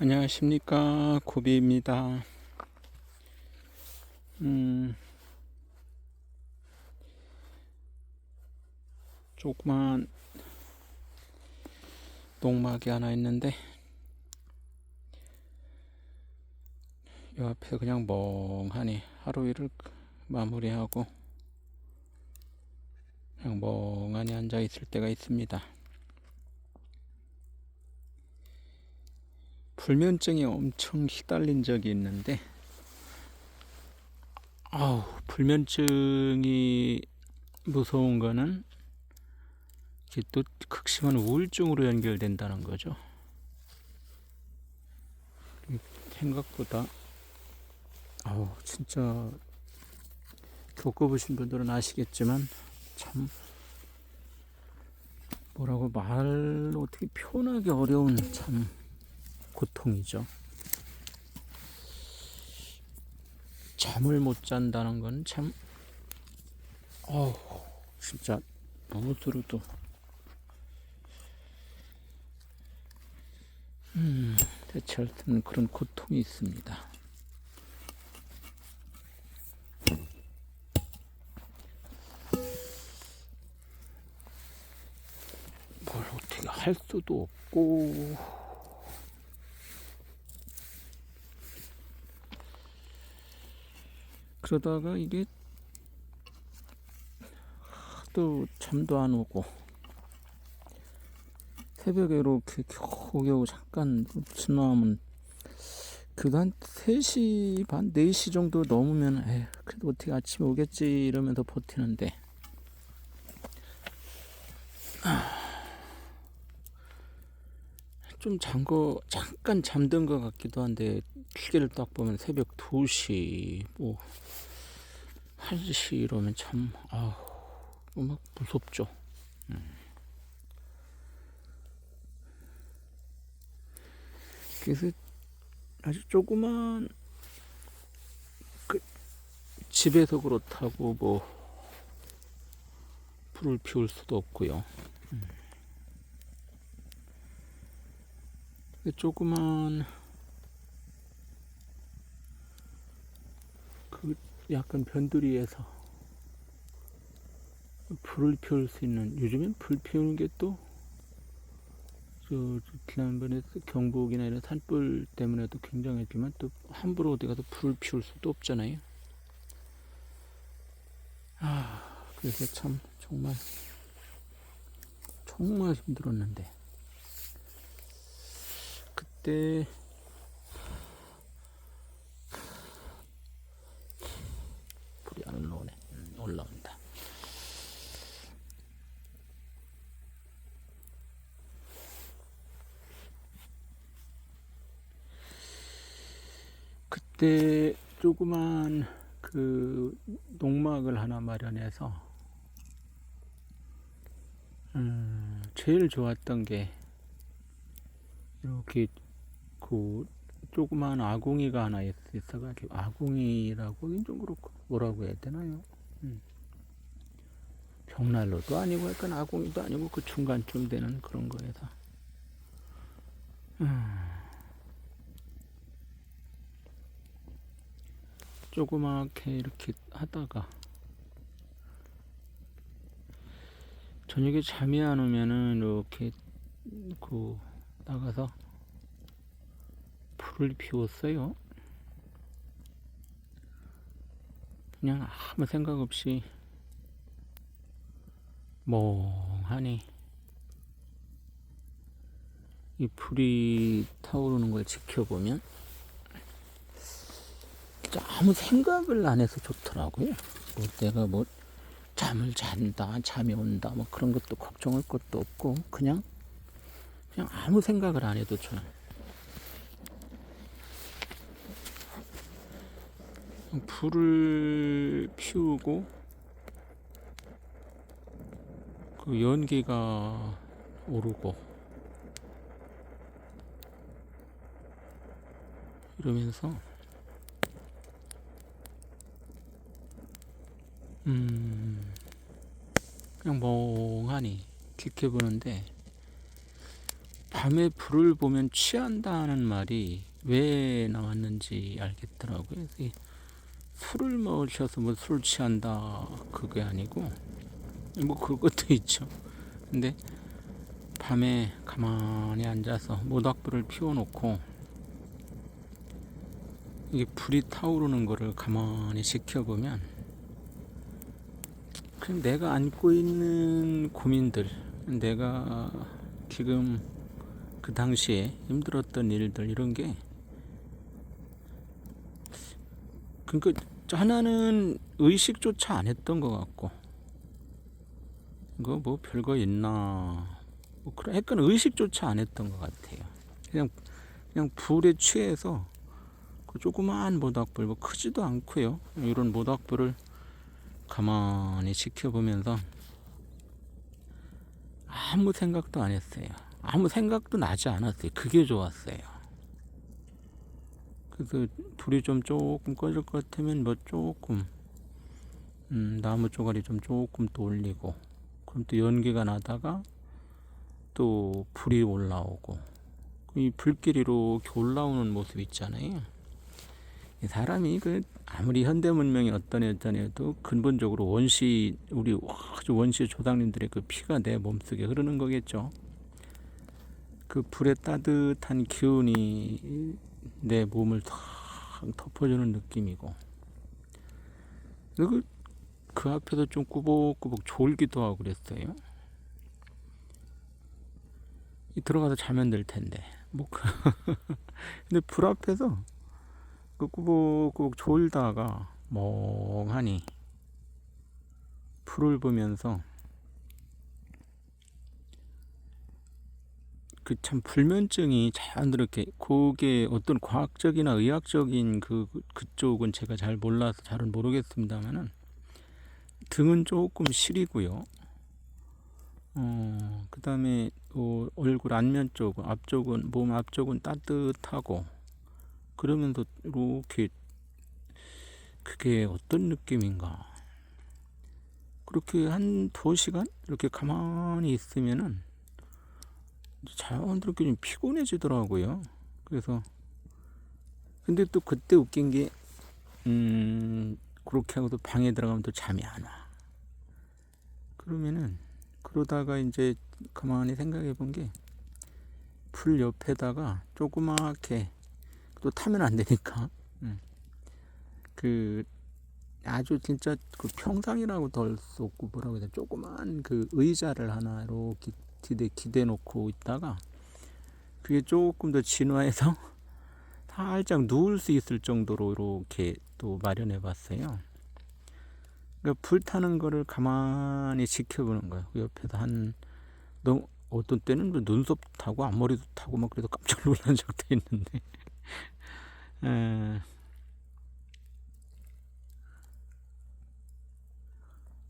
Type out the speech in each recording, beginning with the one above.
안녕하십니까, 고비입니다. 조그만 농막이 하나 있는데 이 앞에 그냥 멍하니 하루 일을 마무리하고 그냥 멍하니 앉아 있을 때가 있습니다. 불면증에 엄청 시달린 적이 있는데 불면증이 무서운 거는 이게 또 극심한 우울증으로 연결된다는 거죠. 생각보다 진짜 겪어보신 분들은 아시겠지만 참 뭐라고 말로 어떻게 표현하기 어려운 참 고통이죠. 잠을 못 잔다는 건 참 진짜 너무 들어도 대체할 때는 그런 고통이 있습니다. 뭘 어떻게 할 수도 없고 그러다가 이게 또 잠도 안 오고 새벽에 이렇게 겨우겨우 잠깐 지나면 그래도 한 3시 반, 4시 정도 넘으면 그래도 어떻게 아침에 오겠지 이러면서 버티는데 좀 잠깐 잠든 것 같기도 한데 시계를 딱 보면 새벽 2시 뭐 1시 이러면 참 막 무섭죠. 그래서 아주 조그만 집에서 그렇다고 뭐 불을 피울 수도 없고요. 조그만 그 약간 변두리에서 불을 피울 수 있는, 요즘엔 불 피우는 게 또 지난번에 경보기나 이런 산불 때문에도 굉장했지만 또 함부로 어디 가서 불을 피울 수도 없잖아요. 그래서 참 정말 힘들었는데 그때 불이 안 올라오네. 올라온다. 그때 조그만 그 농막을 하나 마련해서 제일 좋았던 게 이렇게 그 조그만 아궁이가 하나 있어가지고, 아궁이라고 하긴 좀 그렇고 뭐라고 해야 되나요? 벽난로도 아니고 약간 아궁이도 아니고 그 중간쯤 되는 그런 거에서 조그맣게 이렇게 하다가 저녁에 잠이 안 오면은 이렇게 나가서 불을 피웠어요. 그냥 아무 생각 없이 멍하니 이 불이 타오르는 걸 지켜보면 아무 생각을 안 해서 좋더라고요. 내가 잠을 잔다, 잠이 온다, 그런 것도 걱정할 것도 없고 그냥 아무 생각을 안 해도 좋아요. 불을 피우고 그 연기가 오르고 이러면서 그냥 멍하니 지켜보는데 밤에 불을 보면 취한다는 말이 왜 나왔는지 알겠더라고요. 술을 마셔서 뭐 술 취한다 그게 아니고 뭐 그것도 있죠. 근데 밤에 가만히 앉아서 모닥불을 피워놓고 이게 불이 타오르는 거를 가만히 지켜보면 그냥 내가 안고 있는 고민들, 내가 지금 그 당시에 힘들었던 일들 이런 게 그러니까 하나는 의식조차 안 했던 것 같고 이거 뭐 별거 있나 뭐 그런 약간 의식조차 안 했던 것 같아요. 그냥 불에 취해서 그 조그마한 모닥불 뭐 크지도 않고요. 이런 모닥불을 가만히 지켜보면서 아무 생각도 안 했어요. 아무 생각도 나지 않았어요. 그게 좋았어요. 그래서 불이 좀 조금 꺼질 것 같으면 뭐 조금 나무 쪼가리 좀 조금 또 올리고 그럼 또 연기가 나다가 또 불이 올라오고 이 불길이 이렇게 올라오는 모습 있잖아요. 이 사람이 그 아무리 현대 문명이 어떠해도 근본적으로 우리 아주 원시 조상님들의 그 피가 내 몸속에 흐르는 거겠죠. 그 불의 따뜻한 기운이 내 몸을 탁 덮어주는 느낌이고 그 앞에서 좀 꾸벅꾸벅 졸기도 하고 그랬어요. 들어가서 자면 될 텐데 뭐 근데 불 앞에서 그 꾸벅꾸벅 졸다가 멍하니 불을 보면서 그 참 불면증이 자연스럽게 그게 어떤 과학적이나 의학적인 그쪽은 제가 잘 몰라서 잘은 모르겠습니다만은 등은 조금 시리고요. 그 다음에 얼굴 안면 쪽은 앞쪽은 몸 앞쪽은 따뜻하고 그러면서 이렇게 그게 어떤 느낌인가 그렇게 한 2시간 이렇게 가만히 있으면은 자연스럽게 좀 피곤해지더라고요. 그래서 근데 또 그때 웃긴 게 그렇게 하고도 방에 들어가면 또 잠이 안 와. 그러다가 이제 가만히 생각해 본 게 불 옆에다가 조그맣게 또 타면 안 되니까 그 아주 진짜 그 평상이라고 덜 수 없고 뭐라고 해야 돼 조그만 그 의자를 하나 이렇게 기대 놓고 있다가 그게 조금 더 진화해서 살짝 누울 수 있을 정도로 이렇게 또 마련해 봤어요. 그러니까 불 타는 거를 가만히 지켜보는 거예요. 그 옆에서 어떤 때는 눈썹 타고 앞머리도 타고 막 그래서 깜짝 놀란 적도 있는데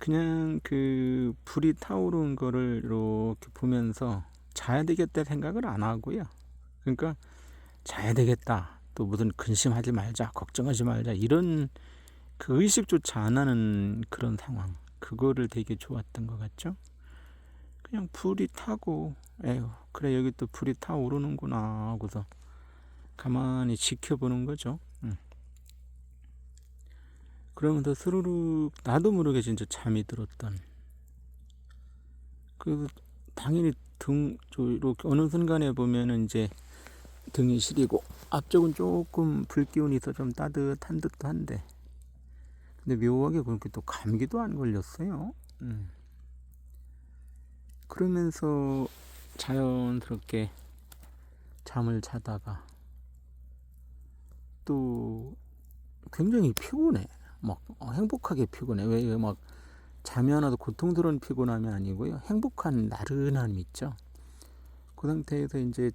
그냥 그 불이 타오르는 거를 이렇게 보면서 자야 되겠다 생각을 안 하고요. 그러니까 자야 되겠다 또 무슨 근심하지 말자 걱정하지 말자 이런 그 의식조차 안 하는 그런 상황 그거를 되게 좋았던 것 같죠. 그냥 불이 타고 에휴 그래 여기 또 불이 타오르는구나 하고서 가만히 지켜보는 거죠. 그러면서 스르륵 나도 모르게 진짜 잠이 들었던 그 당연히 이렇게 어느 순간에 보면은 이제 등이 시리고 앞쪽은 조금 불 기운이 있어 좀 따뜻한 듯도 한데 근데 묘하게 그렇게 또 감기도 안 걸렸어요. 그러면서 자연스럽게 잠을 자다가 또 굉장히 피곤해. 막 행복하게 피곤해. 왜 막 잠이 안 와도 고통스러운 피곤함이 아니고요. 행복한 나른함이 있죠. 그 상태에서 이제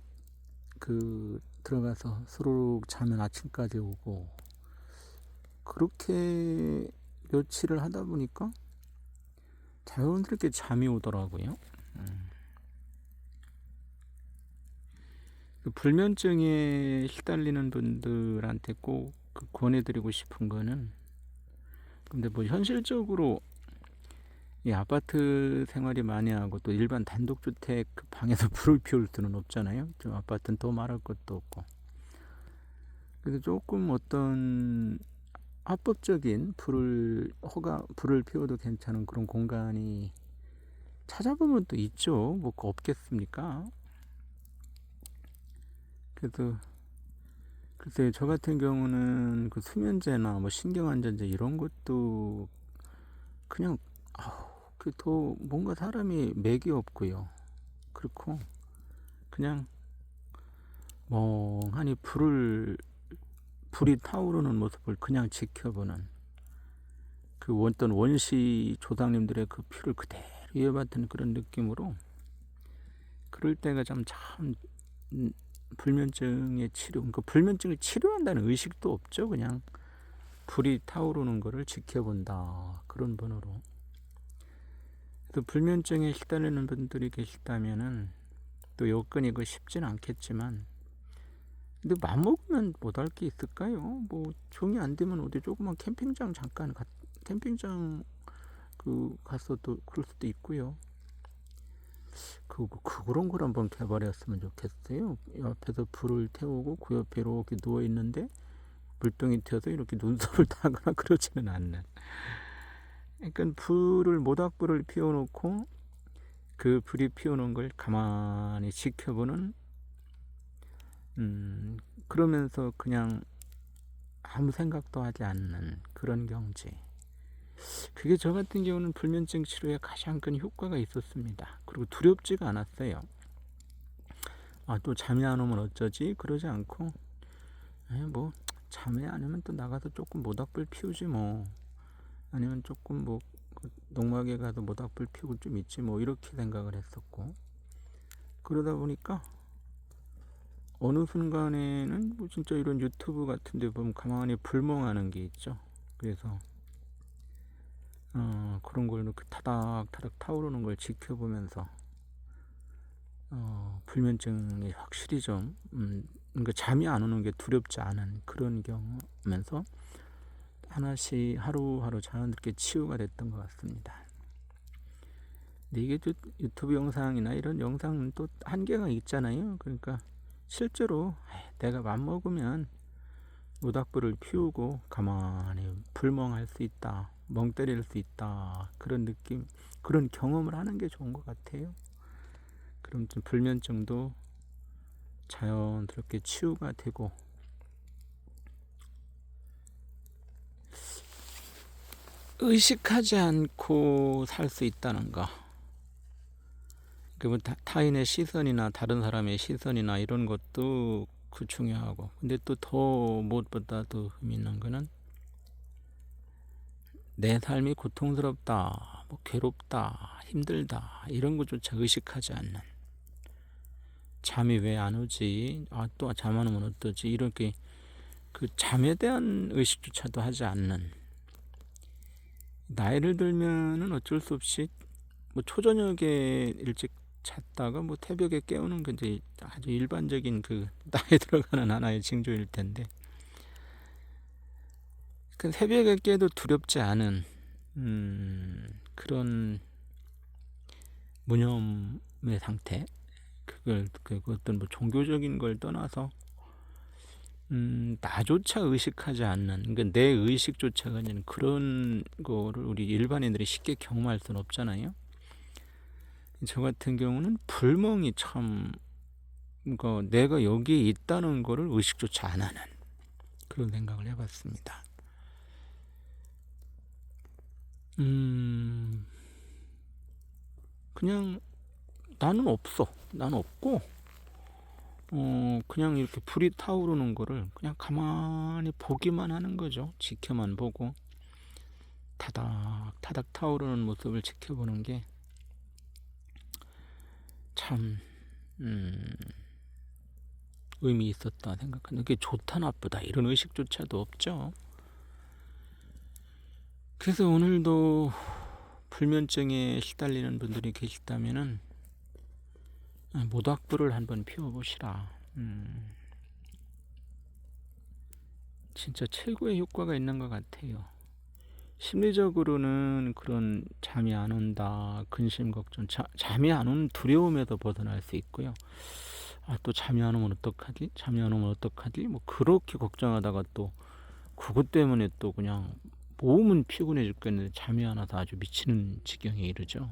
들어가서 수룩 자면 아침까지 오고 그렇게 며칠을 하다 보니까 자연스럽게 잠이 오더라고요. 불면증에 시달리는 분들한테 꼭 권해드리고 싶은 거는 근데 뭐 현실적으로 이 아파트 생활이 많이 하고 또 일반 단독주택 그 방에서 불을 피울 수는 없잖아요. 좀 아파트는 더 말할 것도 없고. 그래서 조금 어떤 합법적인 불을 피워도 괜찮은 그런 공간이 찾아보면 또 있죠. 뭐 없겠습니까? 그래서 글쎄 저 같은 경우는 그 수면제나 뭐 신경안전제 이런 것도 그냥 더 뭔가 사람이 맥이 없고요. 그렇고 그냥 멍하니 불이 타오르는 모습을 그냥 지켜보는 그 어떤 원시 조상님들의 그 피를 그대로 이어받는 그런 느낌으로 그럴 때가 참 불면증의 치료, 그러니까 불면증을 치료한다는 의식도 없죠. 그냥 불이 타오르는 거를 지켜본다 그런 번호로. 또 불면증에 시달리는 분들이 계시다면은 또 여건이 그 쉽진 않겠지만 근데 맘먹으면 못할 게 있을까요? 뭐 종이 안 되면 어디 조그만 캠핑장 잠깐 캠핑장 갔어도 그럴 수도 있고요. 그런 걸 한번 개발했으면 좋겠어요. 옆에서 불을 태우고 그 옆에 이렇게 누워 있는데 물병이 튀어서 이렇게 눈썹을 타거나 그러지는 않는. 그러니까 모닥불을 피워놓고 그 불이 피우는 걸 가만히 지켜보는 그러면서 그냥 아무 생각도 하지 않는 그런 경지. 그게 저 같은 경우는 불면증 치료에 가장 큰 효과가 있었습니다. 그리고 두렵지가 않았어요. 또 잠이 안 오면 어쩌지? 그러지 않고 뭐 잠이 안 오면 또 나가서 조금 모닥불 피우지 뭐. 아니면 조금 뭐 농막에 가서 모닥불 피우고 좀 있지 뭐 이렇게 생각을 했었고 그러다 보니까 어느 순간에는 뭐 진짜 이런 유튜브 같은 데 보면 가만히 불멍하는 게 있죠. 그래서 그런 걸 이렇게 타닥타닥 타오르는 걸 지켜보면서 불면증이 확실히 좀 그러니까 잠이 안 오는 게 두렵지 않은 그런 경우면서 하나씩 하루하루 자연스럽게 치유가 됐던 것 같습니다. 근데 이게 또 유튜브 영상이나 이런 영상은 또 한계가 있잖아요. 그러니까 실제로 내가 맘먹으면 모닥불을 피우고 가만히 불멍할 수 있다, 멍 때릴 수 있다, 그런 느낌, 그런 경험을 하는 게 좋은 것 같아요. 그럼 좀 불면증도 자연스럽게 치유가 되고 의식하지 않고 살 수 있다는 거. 그 타인의 시선이나 다른 사람의 시선이나 이런 것도 중요하고, 근데 또 더 무엇보다 더 의미 있는 거는 내 삶이 고통스럽다, 뭐 괴롭다, 힘들다 이런 것조차 의식하지 않는, 잠이 왜 안 오지? 또 잠 안 오면 어떠지? 이렇게 그 잠에 대한 의식조차도 하지 않는. 나이를 들면은 어쩔 수 없이 뭐 초저녁에 일찍 잤다가 뭐 새벽에 깨우는 게 이제 아주 일반적인 그 나이에 들어가는 하나의 징조일 텐데, 그 새벽에 깨도 두렵지 않은 그런 무념의 상태, 그 어떤 뭐 종교적인 걸 떠나서 나조차 의식하지 않는, 그러니까 내 의식조차가 아닌 그런 거를 우리 일반인들이 쉽게 경험할 수는 없잖아요. 저 같은 경우는 불멍이 참, 그러니까 내가 여기에 있다는 거를 의식조차 안 하는 그런 생각을 해봤습니다. 그냥 나는 없어. 나는 없고, 그냥 이렇게 불이 타오르는 거를 그냥 가만히 보기만 하는 거죠. 지켜만 보고 타닥타닥 타오르는 모습을 지켜보는 게 참 의미 있었다 생각하는 게, 좋다 나쁘다 이런 의식조차도 없죠. 그래서 오늘도 불면증에 시달리는 분들이 계시다면은 모닥불을 한번 피워보시라. 진짜 최고의 효과가 있는 것 같아요. 심리적으로는 그런 잠이 안 온다, 근심 걱정, 잠이 안 오는 두려움에도 벗어날 수 있고요. 아, 또 잠이 안 오면 어떡하지? 잠이 안 오면 어떡하지? 뭐 그렇게 걱정하다가 또 그것 때문에 또 그냥 몸은 피곤해 죽겠는데 잠이 안 와서 아주 미치는 지경에 이르죠.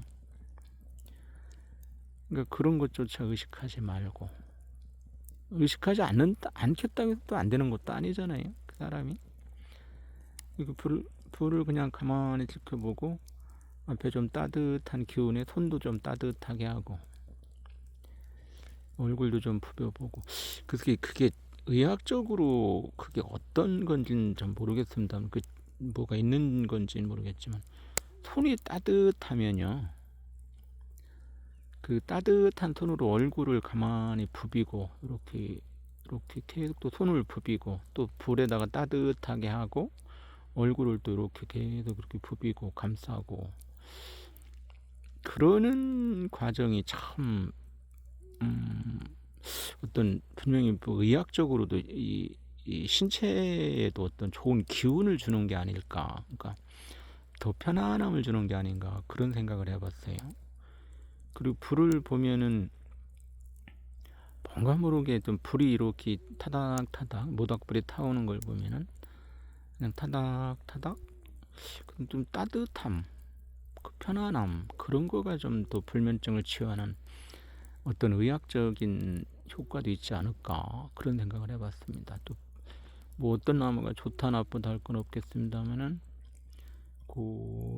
그러니까 그런 것조차 의식하지 말고, 의식하지 않겠다고 해서 또 안 되는 것도 아니잖아요. 그 사람이. 이거 불을 그냥 가만히 지켜보고 앞에 좀 따뜻한 기운에 손도 좀 따뜻하게 하고 얼굴도 좀 부벼보고. 그게 의학적으로 그게 어떤 건지는 좀 모르겠습니다. 그 뭐가 있는 건지는 모르겠지만 손이 따뜻하면요, 그 따뜻한 손으로 얼굴을 가만히 부비고 이렇게 계속 또 손을 부비고 또 불에다가 따뜻하게 하고 얼굴을 또 이렇게 계속 그렇게 부비고 감싸고 그러는 과정이 참 어떤 분명히 뭐 의학적으로도 이 신체에도 어떤 좋은 기운을 주는 게 아닐까, 그러니까 더 편안함을 주는 게 아닌가 그런 생각을 해봤어요. 그리고 불을 보면은 뭔가 모르게 좀 불이 이렇게 타닥타닥 모닥불이 타오는 걸 보면은 그냥 타닥타닥 좀 따뜻함, 그 편안함 그런 거가 좀 더 불면증을 치유하는 어떤 의학적인 효과도 있지 않을까 그런 생각을 해봤습니다. 또 뭐 어떤 나무가 좋다 나쁘다 할 건 없겠습니다만은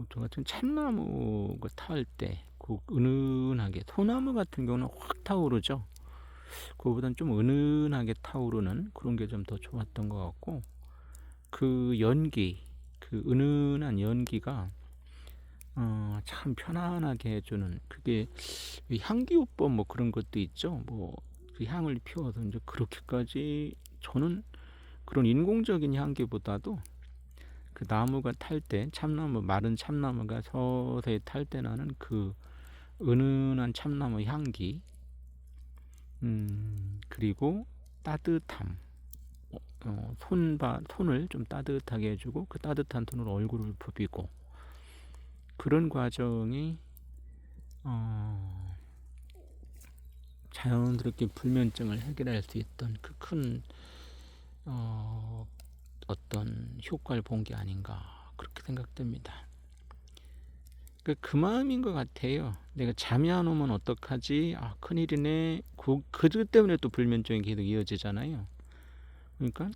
저 같은 참나무가 타올 때 은은하게, 소나무 같은 경우는 확 타오르죠. 그거보다는 좀 은은하게 타오르는 그런 게 좀 더 좋았던 것 같고, 그 연기, 그 은은한 연기가 참 편안하게 해주는, 그게 향기요법 뭐 그런 것도 있죠. 뭐 그 향을 피워서 이제 그렇게까지, 저는 그런 인공적인 향기보다도 그 나무가 탈 때, 참나무, 마른 참나무가 서서히 탈 때 나는 그 은은한 참나무 향기, 그리고 따뜻함, 손을 좀 따뜻하게 해주고 그 따뜻한 손으로 얼굴을 부비고 그런 과정이 자연스럽게 불면증을 해결할 수 있던 그 큰 어떤 효과를 본 게 아닌가 그렇게 생각됩니다. 그 마음인 것 같아요. 내가 잠이 안 오면 어떡하지? 아, 큰일이네. 그 때문에 또 불면증이 계속 이어지잖아요. 그러니까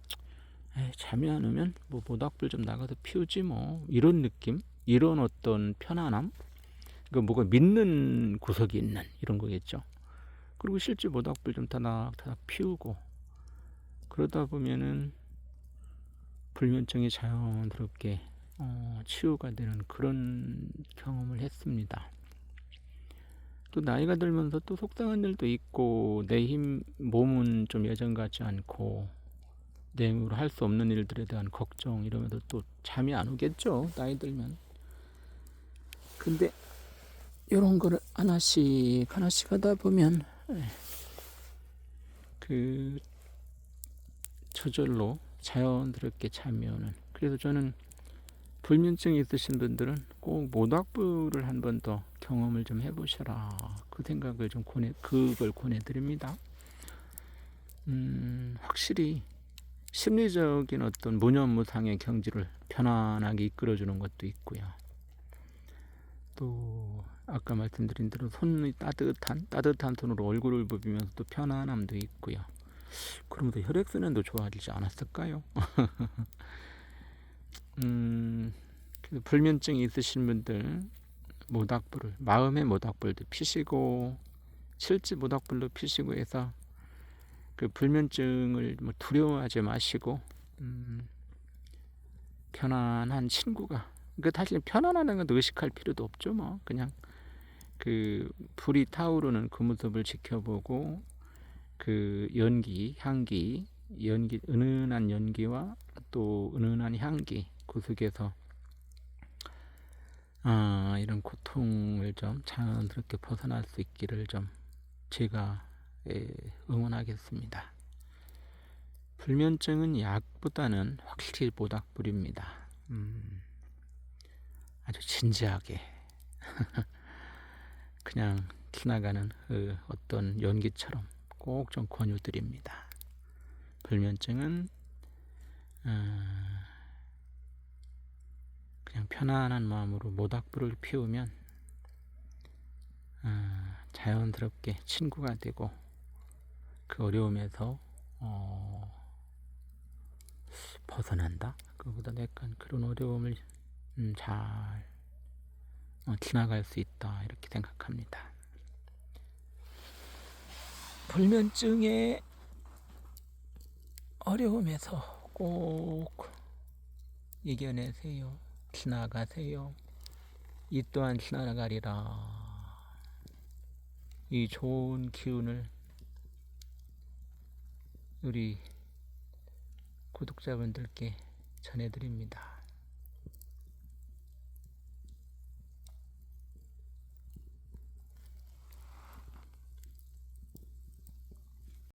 잠이 안 오면 뭐 모닥불 좀 나가서 피우지 뭐, 이런 느낌, 이런 어떤 편안함, 그 뭐가 믿는 구석이 있는 이런 거겠죠. 그리고 실제 모닥불 좀 타닥타닥 피우고 그러다 보면은 불면증이 자연스럽게 치유가 되는 그런 경험을 했습니다. 또 나이가 들면서 또 속상한 일도 있고, 내 몸은 좀 예전 같지 않고 내 힘으로 할 수 없는 일들에 대한 걱정, 이러면서 또 잠이 안 오겠죠, 나이 들면. 근데 이런 거를 하나씩 하다 보면 그 저절로 자연스럽게 잠이 오는. 그래서 저는 불면증이 있으신 분들은 꼭 모닥불을 한 번 더 경험을 좀 해보셔라, 그 생각을 좀 그걸 권해드립니다. 확실히 심리적인 어떤 무념무상의 경지를 편안하게 이끌어주는 것도 있고요. 또 아까 말씀드린 대로 손이 따뜻한 손으로 얼굴을 부비면서 또 편안함도 있고요. 그러면서 혈액순환도 좋아지지 않았을까요? 불면증이 있으신 분들 마음의 모닥불도 피시고 실제 모닥불도 피시고 해서 그 불면증을 뭐 두려워하지 마시고 편안한 친구가, 그 사실 편안하는 건 의식할 필요도 없죠. 뭐 그냥 그 불이 타오르는 그 모습을 지켜보고 그 향기, 은은한 연기와 또 은은한 향기, 그 속에서 이런 고통을 좀 자연스럽게 벗어날 수 있기를 좀 제가 응원하겠습니다. 불면증은 약보다는 확실히 모닥불입니다. 아주 진지하게 그냥 지나가는 그 어떤 연기처럼 꼭 좀 권유드립니다. 불면증은 그냥 편안한 마음으로 모닥불을 피우면 자연스럽게 친구가 되고 그 어려움에서 벗어난다. 그보다 약간 그런 어려움을 잘 지나갈 수 있다 이렇게 생각합니다. 불면증의 어려움에서 꼭 이겨내세요. 지나가세요. 이 또한 지나가리라. 이 좋은 기운을 우리 구독자분들께 전해드립니다.